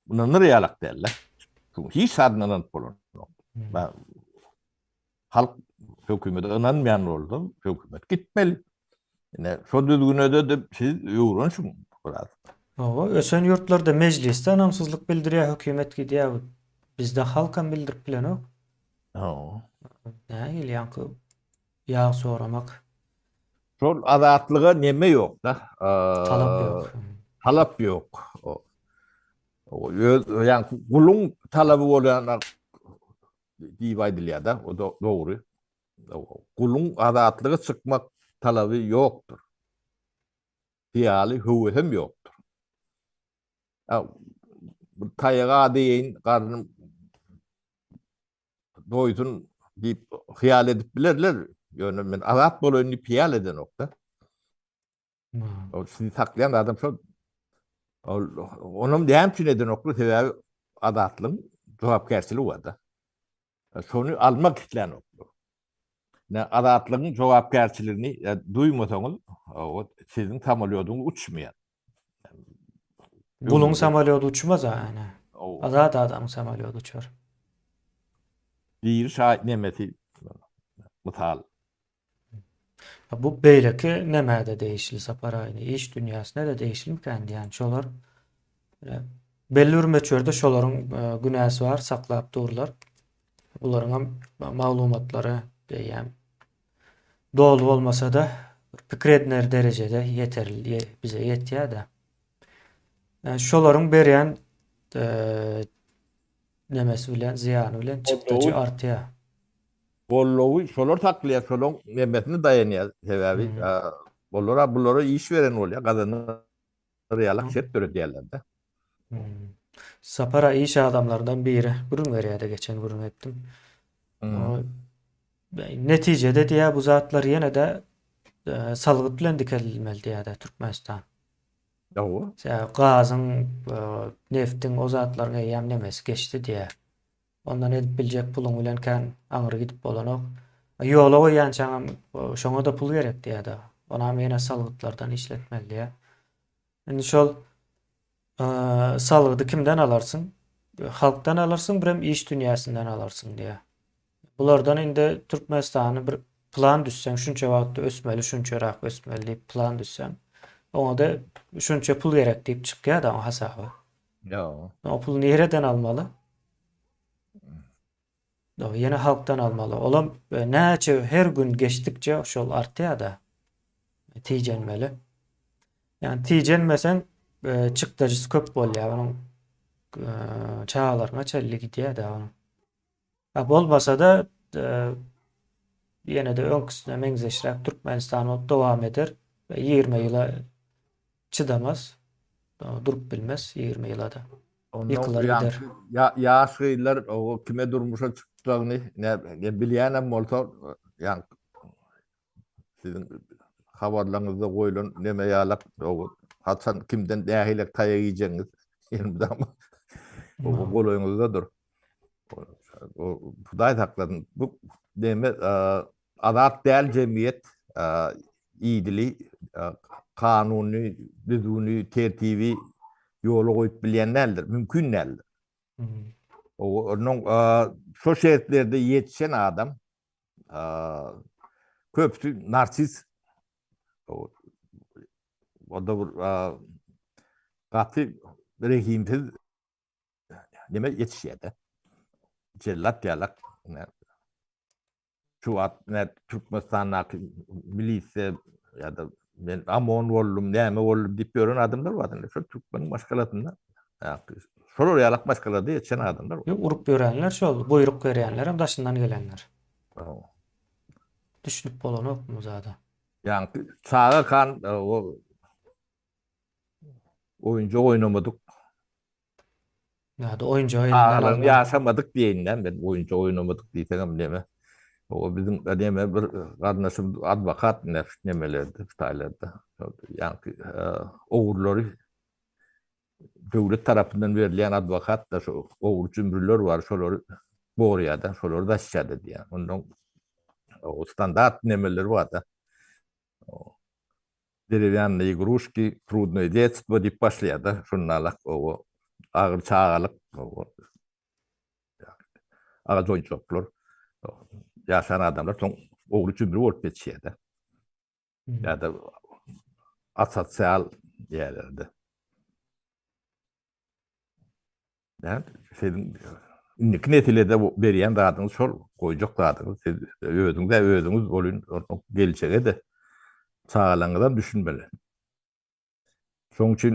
bunlar ýalak derler. Hiç sadnanan bolan. Halk hökümete inanmayan oldu. Hökümet gitmeli. Ine şo düzgünede de siz ýuran şu biraz. O ösen yurtlarda mecliste anamsızlık bildiriyor hükümet gidiyor. Bizde halkan bildirip bilen o. Ne yankı yağ soramak Şol azatlyga neme ýok da. talap yok. Talap yok. Yani kulun talabı olan diýip aýdylýar da, o dogry. Kulun azatlygy çykmak talaby ýokdur. Diýaly höwesem ýokdur. Bu taýaga diýin garnym doýdun diýip hyýal edip bilerler. Ýöne men azat bolanyny hyýal eden okda. O sizi saklayan adam şo onun diýen üçin eden okda sebäbi azatlyň jogapkärçiligi bar da. Şonu almak isleyen okda. Ne azatlygyň jogapkärçiligini duýmasaňyz, o siziň samolyotуňyz uçmaýar. Kulun samolyotu uçmaz yani. Azat adam samolyotu uçar. Bir şahit nemeti misal. Bu beýleki nämäde değişli saparaýny, iş dünýäsinde de değişilmekän diýen şolar belli bir möçürde şolaryň günäsi bar, saklap durlar. Buların maglumatları diýýäm dolu bolmasa da pikir ediner derecede yeterli bize yetýär de. Yani şolaryň berýän eee nemesi bilen, ziýany bilen çykdyjy Bollowy, artýar. bollowy şolar taklýar, şolaň memmetine dayanýar. Sebäbi Hmm. bulara iş veren bolýar, gazanýar ýalak şert döre diýerler de. Hmm. Sapara iş adamlarından biri. Burun verýärdi geçen burun ettim. O, Hmm. neticede diýär bu zatlar ýene de salgyt bilen dikelilmeli diýär Türkmenistan. Ýa-o. Gazyň, neftiň o zatlaryna ýam nemesi geçdi diýär. Ondan edip biljek puluň bilen kän aňyry gidip bolanok. Ýola goýan çaňam şoňa da pul gerek diýär. Ona ýene salgytlardan işletmeli diýär. Indi şol salgydy kimden alarsın? Halktan alarsın, birem iş dünýäsinden alarsın diýär. Bulardan indi Türkmenistany bir plan düşsen, şunça wagtda ösmeli, şunçarak ösmeli diýip plan düşsen, oňa da şunça pul gerek diýip çykýar da o hasaba. Ýa. O pul nereden almaly? O ýene halktan almaly. Olam näçe her gün geçdikçe şol artýar da tijenmeli. Yani tijenmesen çykdyjysy köp bolýar. Onuň çağalaryna çelli gidýär da onuň. Bolmasa da ýene de öňküsine meňzeşräk Türkmenistan dowam eder ve 20 ýyla çydamaz. Durup bilmez 20 ýyla da. Yıkılar gider. Ýaşylar o kime durmuşa çykdygyny ne bilýänem bolsa ýa sizin habarlaryňyzda goýulan neme ýalap o haçan kimden dähilek taýa giýjeňiz ýerden o goloýuňuzdadyr. O Hudaý takladyň. Bu deme adat däl jemgyýet iýdili, kanuny, düzgünlüğü, tertibi ýola goýup bilýänlerdir, mümkin nädir. Onuň şo şertlerde ýetişen adam köpsü narsis. O da bir gaty rehimsiz nime ýetişýärdi. Cellat ýalak. Şu wagt Türkmenistanyň milisiýa ýa-da men amon boldum, näme boldum diýip ýören adamlar bar. Şu Türkmeniň başgalatynda. Şolar ýalak başgalada ýetişen adamlar. Urup ýörenler şol, buyruk berýänler hem daşyndan gelenler. Düşünüp bolanok mu zada? Yani Sağa Kan o oyuncu oynamadık. Ya da oyuncu elinden Ağlarını almalı. yaşamadık diyeyinden ben oyuncu oynamadık diyeceğim deme. O bizim deme bir kardeşim advokat nemelerdi Tayland'da. Yani oğurları devlet tarafından verilen advokat da şu oğur cümrüler var şoları Borya'da şoları da şişede diye. Ondan o standart nemeler var da. Деревянные игрушки, трудное детство, deyip başlaýardy. Şunlarla o ağır çağalyk, ağaç oyuncaklar, yaşayan adamlar soň ogry cümle bolup geçýärdi. Ya da asosial ýerlerde. Yani indiki netilede berýän dadyňyz şol goýjak dadyňyz. Siz özüňiz bolun gelçege de çağalaňyzdan düşünmeli. Şoň üçin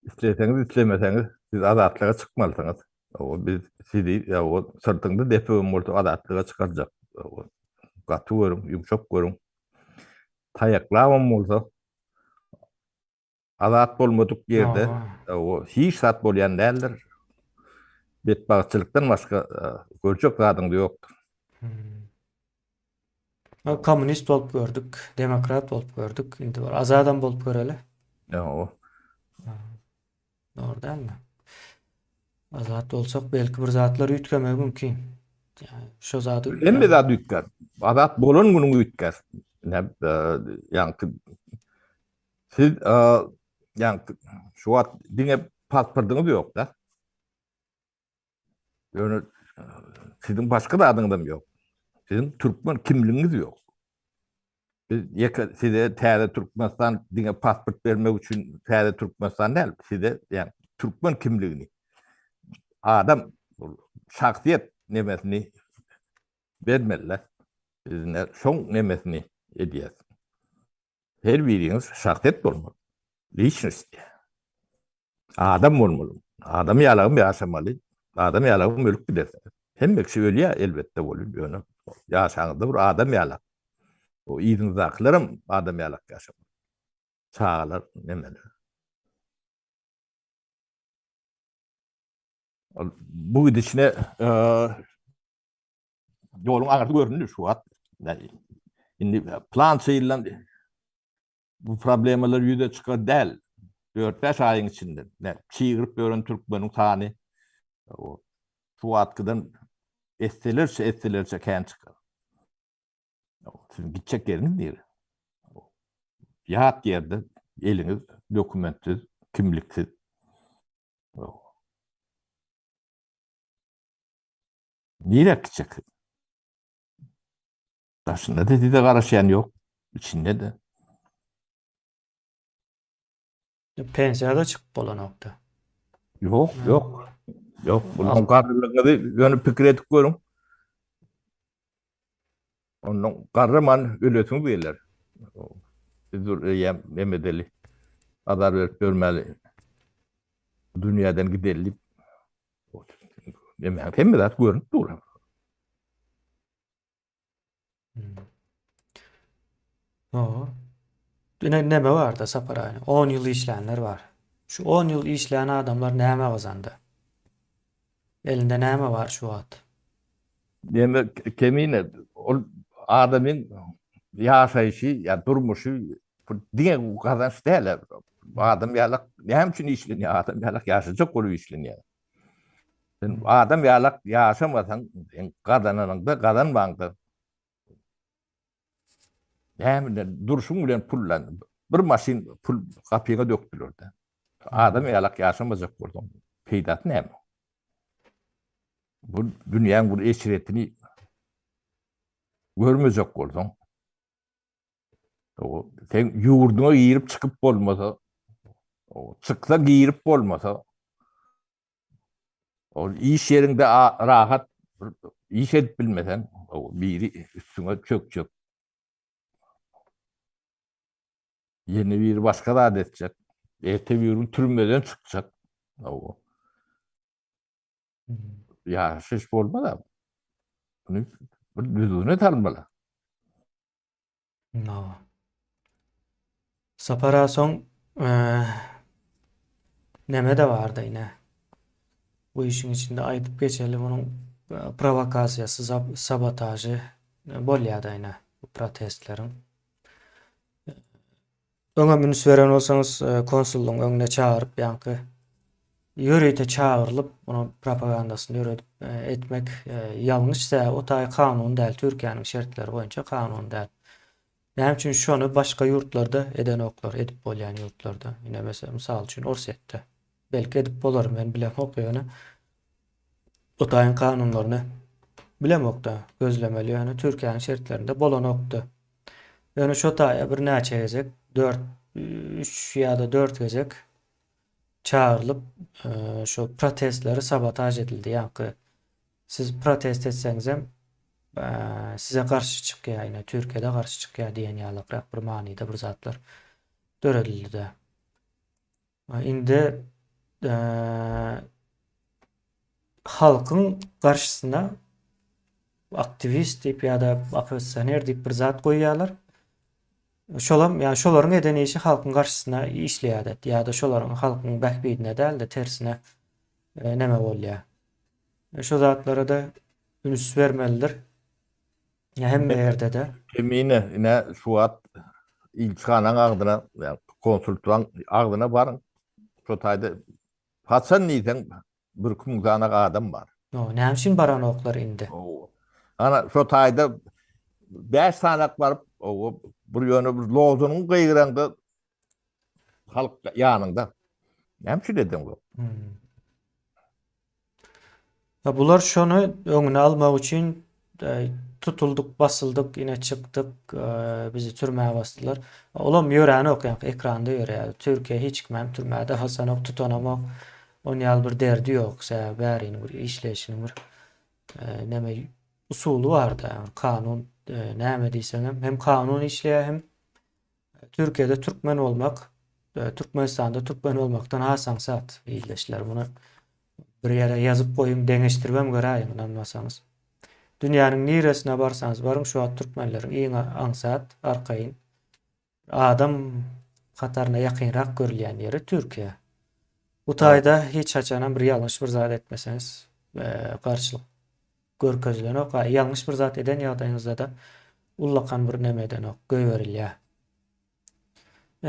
isleseňiz islemeseňiz siz adatlyga çykmalysyňız. O biz sizi o sırtыңda depegin bolsa adatlyga çykarjak. Gaty görüň, ýumşak görüň. Taýaklawam bolsa adat bolmadyk ýerde o hiç sat bolýan däldir. Betbagçylykdan başga görjek zadyň ýokdur. Komünist bolup gördük, demokrat bolup gördük. Indi var azadam bolup göreli. O Doğru değil mi? Azat olsak belki bir zatlar ütkemek mümkin. Yani şu zatı Emmi zat ütkär. Adat bolan günüň ütkär. Yani siz yani şu wagt diňe pasportyňyz ýok da. Yani sizin başka da adyňyz ýok. Sizin Türkmen kimligiňiz ýok. Size täze Türkmenistan diňe pasport bermek üçin täze Türkmenistan däl. Size yani Türkmen kimligini adam şahsiyet nemesini vermeliler. Bizler şoň nemesini edýäs. Her biriňiz şahsiyet bolmaly. Lichnost. Adam bolmaly. Adam ýalagym ýaşamaly. Adam ýalagym ölüp gider. Hemme kişi ölýär elbetde bolar. Ýöne ýaşaňyzda bir adam ýalag. O iýdiň zaklarym adam ýalag ýaşamaly. Çağalar nemeler. Bu gidişine yolun agarty görünýär şu wagt. Indi plan çeýilen bu problemler ýüze çykar däl. 4-5 aýyň içinde. Çiğirip gören türkmeniň sany o şu wagtdan estilerçe kän çykar. Sizin gitjek ýeriniz biri. Ýat ýerde eliňiz dokumentsiz, kimliksiz. Nirek gitjek? Daşynda da dize garaşýan ýok. İçinde de. Pensiýada çykyp bolan nokta. Yok. Bunun garrylygyny ýöne pikir edip görüň. Onuň garryman öletini beýler. Bizdur emedeli. Adar berip görmeli. Dünýäden gidelip. Hemme zat görünüp durar. Neme var da Sapar aýny? 10 ýyl işlänler var. Şu 10 ýyl işlän adamlar näme gazandy? Elinde näme var şu wagt? Deme kemine ol adamın ýaşaýşy ýa durmuşy diňe gazanç däl. Adam ýalyk näme üçin işlenýär? Adam ýalyk ýaşajak bolup işlenýär. Sen adam ýalyk ýaşamasaň gazananyňda gazanmaňda. Näme durşuň bilen pullan bir maşin pul gapyga dökdiler de. Adam ýalyk ýaşamajak boldy. Peýdaty näme? Bu dünýäň bu eşiretini görmejek bolsaň, o sen ýurduňa girip çykyp bolmasa, o çyksa girip bolmasa, o iş ýerinde rahat iş edip bilmesen, o biri üstüňe çökjek. Yeni bir başka da adetjek. Erte bir türmeden çykjak. O ýaşaş bolmaly. Bunu bir düzüne tarmaly. No. Sapara soň neme de vardı ine. Bu işin içinde aýdyp geçeli munyň provokasiýasy, sabotajy bolýardy ine bu protestlerin. Öňe münüs beren bolsaňyz konsullugyň öňüne çağıryp ýanky ýöreýte çağırılıp bunu propagandasyny ýöredip etmek ýalňyşsa o taý kanun däl, Türkiýanyň şertleri boýunça kanun däl. Näme üçin şonu başga ýurtlarda eden oklar, edip bolýan ýurtlarda. Ine mesel üçin Orsetde. Belki edip bolar, men bilem okuýany. O taýyň kanunlaryny bilem okda, gözlemeli ýöne Türkiýanyň şertlerinde bolan okdy. Ýöne şo taýa bir näçe gezek, 3 ýa-da 4 gezek çağırılıp şu protestleri sabotaj edildi. Ýanky siz protest etseňiz hem size karşı çykýar, ýa Türkiýede karşı çykýar diýen ýalyk bir manyda bir zatlar döredildi de. Indi halkyň garşysyna aktivist diýip ýa-da opozisioner diýip bir zat goýýarlar. Şolam, ýa şolaryň eden işi halkyň garşysyna işleýär ýa-da şolaryň halkyň bähbidine däl de tersine neme bolýar. Şo zatlara da ünüs vermelidir. Ya hemme ýerde de. Emine ine şu wagt ilçhanaň agdyna, konsultan agdyna barın. Şo taýda Hasan diýsen bir kumgana adam bar. No, näme üçin baran oklar indi? Ana şo taýda 5 sanak baryp o bir ýöne bir lozunyň gıýgyranda halk ýanyňda. Näme üçin dedim bu? Ya bular şonu öňüne almak üçin tutulduk, basıldık, yine çıktık, bizi türmäge bastılar. Olam ýöräni okýan, ekranda ýöreýär. Türkiýe hiç kimem türmäde Hasan ok tutanamok. Onuň ýaly bir derdi ýok, bäriň bir işleşiniň bir Neme usulü var da yani kanun näme diýseň hem kanun işleýär hem Türkiýede Türkmen olmak, Türkmenistan'da Türkmen olmaktan hasan sat iýleşler. Bunu bir ýere ýazyp goýuň, deňeşdirmem geräýin, inanmasaňyz. Dünýäniň niresine barsaňyz barym şu wagt türkmenleriň iň aňsat, arkaýyn adam hataryna ýakynrak görülýän ýeri Türkiýe. Bu taýda hiç haçanam bir ýalňyş bir zat etmeseňiz, garşylyk görkezlenok, ýalňyş bir zat eden ýagdaýyňyzda da ullakan bir nemeden ok göýberilýär.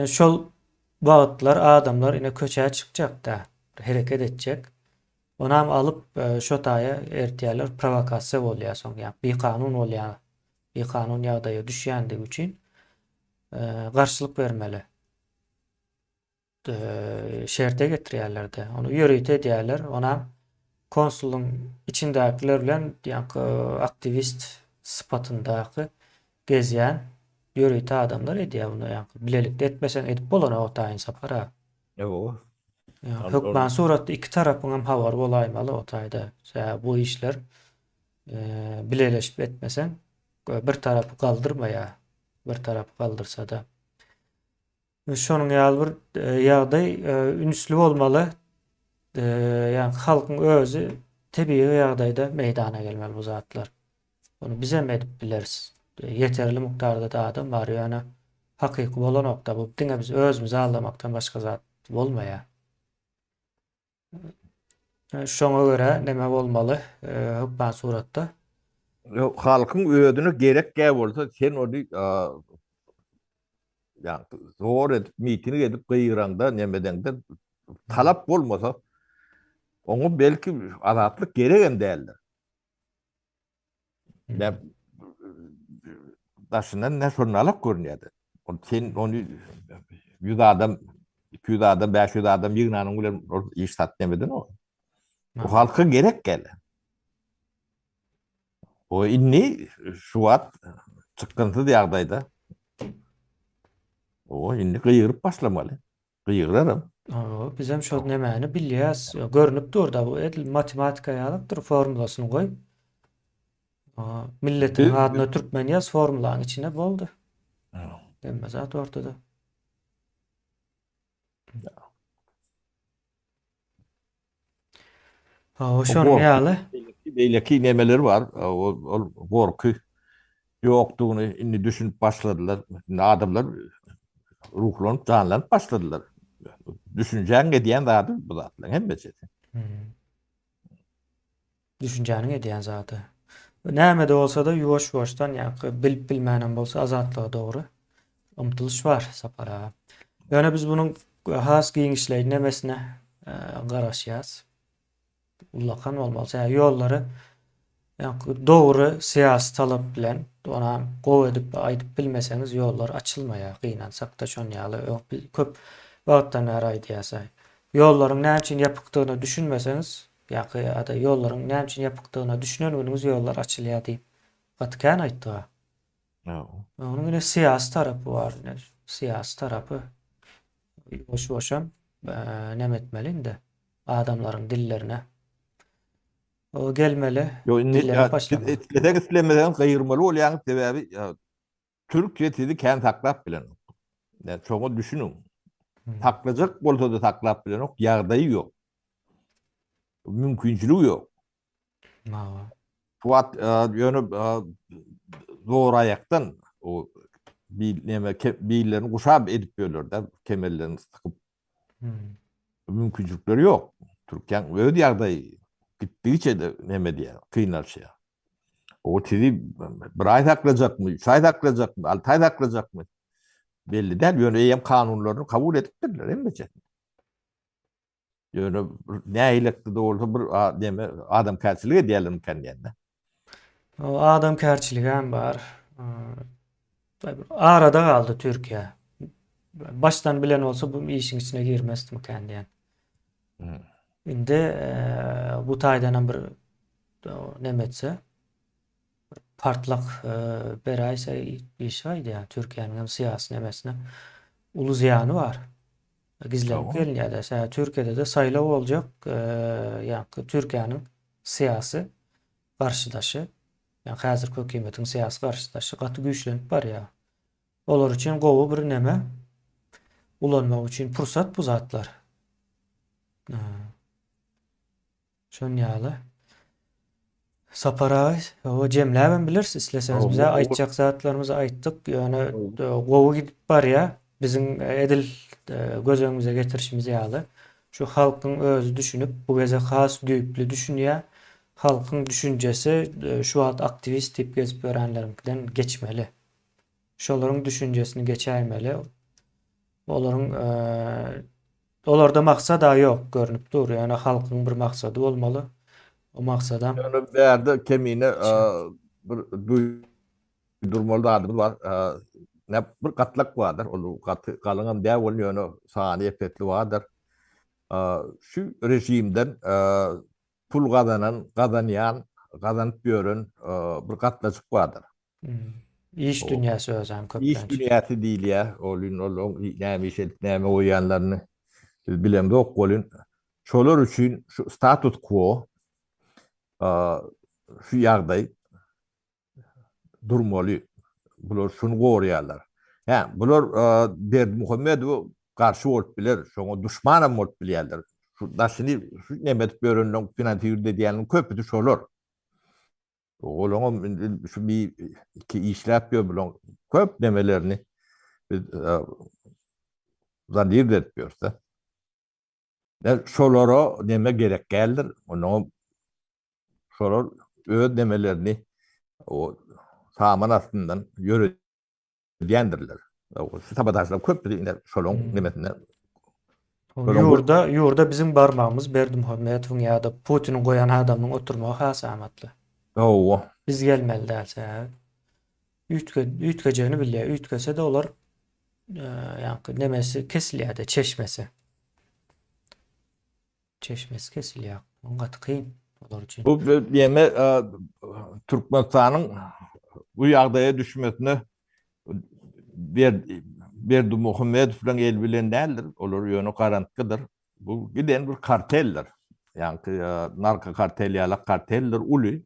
Şol wagtlar adamlar ine köçäge çykjak da, hereket etjek. Onam alıp şo taýa ertýärler provokasiýa bolýar soň, ýa bir kanun bolýar. Bir kanun ýagdaýa düşýändigi üçin garşylyk bermeli. Şerte getirýärler-de. Onu ýöreýte edýärler. Ona konsulun içindekiler bilen aktivist sıfatındaky gezýän ýöreýte adamlar edýär bunu. Bilelikde etmesen edip bolan o taýyn sapara. O. Hökmen suratda iki tarapyň hem habar bolaýmaly o taýda. Bu işler bileleşip etmesen bir tarapy galdyrmaýar. Bir tarapy galdyrsa da. Şonuň ýaly bir ýagdaý ünsli bolmaly. Yani halkyň özü tebii ýagdaýda meydana gelmeli bu zatlar. Onu bize mi edip bileriz? Yeterli miktarda da adam var ýöne hakyky bolan nokta bu diňe biz özümüzi aldamakdan başga zat bolmaýar. Şoňa görä neme bolmaly? Hökmen suratda Halkyň ödünü gerek gä bolsa sen onu yani zor edip mitini edip gıyıranda nemedende talap bolmasa onu belki azatlyk gereken däldir. Ne daşynan ne sornalyk görnýärdi. Sen onu 100 adam, 200 adam, 500 adam ýygnanyň bilen iş sat demedin o. O halka gerek geldi. O inni şu wagt çykynty ýagdaýda o inni gıyırıp başlamaly. Gıyırarım. Bizem şol nemäni bilýäs. Görünüp durda bu edil matematika ýalypdyr formulasyny goýup. Milletin adyna türkmen ýaz formulaň içinde boldy. Demme zat ortada. Şonuň ýaly Beýleki nemeler var. O gorky ýokdugyny inni düşünüp başladylar. Adamlar ruhlanyp, canlanyp başladylar. Düşünjäň edýän zady bu zatlar hemmesi. düşünjäniň edýän zaty. Näme de bolsa da ýuwaş-ýuwaşdan ýa bilip bilmänem bolsa azatlyga dogry umtylyş bar sapara. Ýöne biz bunyň has giňişleri nemesine garaşýas. Ullakan bolmasa ýollary dogry siýasy talap bilen ona gowy edip aýdyp bilmeseňiz ýollar açylmaýar. Gynansak da şon ýaly köp wagtdan bäri aýdýasy. Ýollaryň näme üçin ýapykdygyny düşünmeseňiz ýa-da ýollaryň näme üçin ýapykdygyny düşüneniginiz ýollar açylýar diýip gatkan aýtdy. Onuň ine siýasy tarapy bar. Siýasy tarapy boş-boşam näme etmeli indi adamlaryň dillerine. O gelmeli. Etkilek islemeden gayırmalı olayan sebebi Türkiye sizi kendi taklap bilen. Yani çoğu düşünün. Taklacak bolsa da taklap bilen yok. Yağdayı yok. Mümkünçülüğü yok. Fuat yönü zor ayaktan o birlerini kuşap edip böylerde kemerlerini sıkıp mümkünçülükleri yok. Türkiye'nin öyle yağdayı gittiğiçe de neme diye kıynar şey. O sizi bir ay takılacak mı, 3 ay takılacak mı, 6 ay takılacak mı belli değil. Yöne kanunlarını kabul edip dediler. Yöne ne eylekti de olsa bir adam kärçiligi diyelim kendine. O adam kärçiligi hem bar. Arada kaldı Türkiye. Baştan bilen olsa bu işin içine girmezdi mi kendine. Indi bu taýdan bir nemetse partlak beraýsa iş aýdy ýa Türkiýanyň hem siýasy nemesine uly ziyany bar. Gizlenip gelýär. Türkiýede de saýlaw boljak ýa Türkiýanyň siýasy karşıdaşı. Yani häzirki hökümetiň syýasy karşıdaşı gaty güýçlenip barýar. Olar üçin gowy bir neme ulanmak üçin pursat bu zatlar. Şon ýaly. Saparay, o jemläben bilirsiz. Isleseňiz bize aýtjak zatlarymyzy aýtdyk. Ýöne gowy gidip barýar. Biziň edil gözüňize getirişimiz ýaly. Şu halkyň özü düşünüp bu geze has düýpli düşünýär. Halkyň düşünjesi şu wagt aktivist diýip gezip görenlerinden geçmeli. Şolaryň düşünjesini geçäýmeli. Olarda maksat da yok görünüp dur. Yani halkın bir maksadı olmalı. O maksada Yani berde kemine bir duymolda adımız var. Ne bir katlak vardır. O katı kalınan diye oluyor. Saniye petli vardır. Şu rejimden pul kazanıp görün bir katlacık vardır. iş O dünyası özem iş köplenç. dünyası değil ya. Olun neyme oyanlarını bilemde ok olun. Şolar üçün şu status quo şu ýagdaý durmaly. Bular şunu gorýarlar. Ha, bular Berdimuhammedow garşy bolup biler, şoňa duşmanam bolup bilýärler. Şu daşyny şu nemet görünlen finansiýerde diýäniň köpüdi şolar. Olaňa şu bir iki işläp ýöbülen köp nemelerini zandir etýärse. Şolara neme gerek geldir. Onu şolar öz nemelerini o saman astından yürüyendirler. O sabotajlar köp bir şolun nemetinden. Ýurda bizim barmağımız Berdimuhammedowyň ýa-da Putiniň goýan adamyň oturmagy has amatly. O Biz gelmeli dälse. Üýtkejegini bilýär. Üýtkese de olar ýa-ni nemesi kesilýär-de çeşmesi. Çeşmesi kesilýär. O gaty kyn olar üçin. bu yeme Türkmenistanyň bu ýagdaýa düşmesine Berdimuhammedow bilen el bilen däldir. Olar ýöne garantkydyr. Bu giden bir karteldir. Yani narka kartelýalak karteldir uly.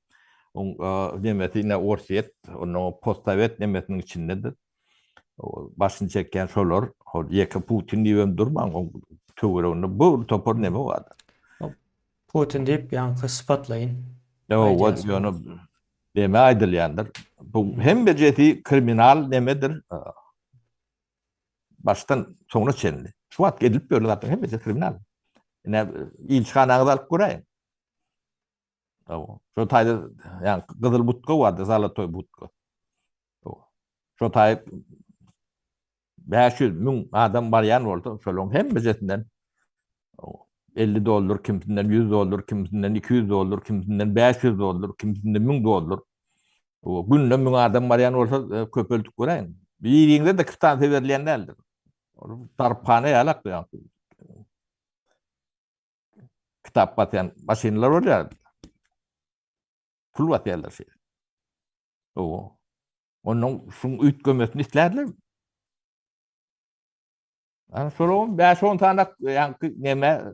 Nemetine orsiet, onu postavet nemetinin içindedir. Başını çeken şolar, yeka Putin diýen durman, o töwereğinde bu topor neme vardır. Putin diýip ýa-ni ispatlaýyn. O ýöne deme aýdylýandyr. Bu hem bejeti kriminal nemedir. Baştan soňra çenli. Şu wagt edilip görýär hem bejeti kriminal. Ine ilçhanaňyza alyp göreýin. Şu taýda yani Gyzyl butka vardı, Zalatoy butka. Şu taýda 500 000 adam barýan boldy. Şolong hem bezetinden $50, kimisinden $100, kimisinden $200, kimisinden $500, kimisinden $1000. Günde 1000 adam barýan bolsa köpeldik göreýin. Bir ýerinde de kırtan berilýän däldir. Tarpane ýalak ýa. Kitap batýan maşinalar bolýar. Pul batýarlar şey. Onun şun üýtgemesini islerler. Ana sorum 5-10 tane yani neme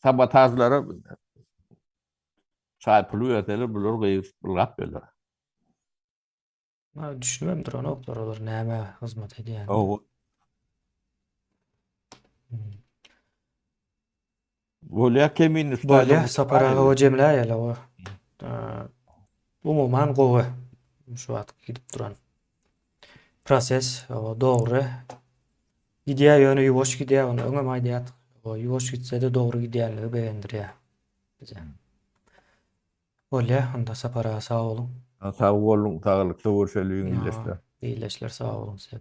sabotajlara çaypılı öteler bulur gıyıp bulap böyle. Düşünmemdir onu oklar olur. Näme hizmet edýär. Bolya kemin Bolya sapara o jemläýär o. Umuman gowy. Şu wagt gidip duran proses o dogry. Gidiýär ýöne ýuwaş gidiýär, onu öňe maýdýat. O ýuwaş gitse de dogry gidiýärligi beýendirýär bize. Bolya, onda sapara sag bolun. Sag bolun, taglykda görşeligiň bileşler. Beýleşler sag bolun sen.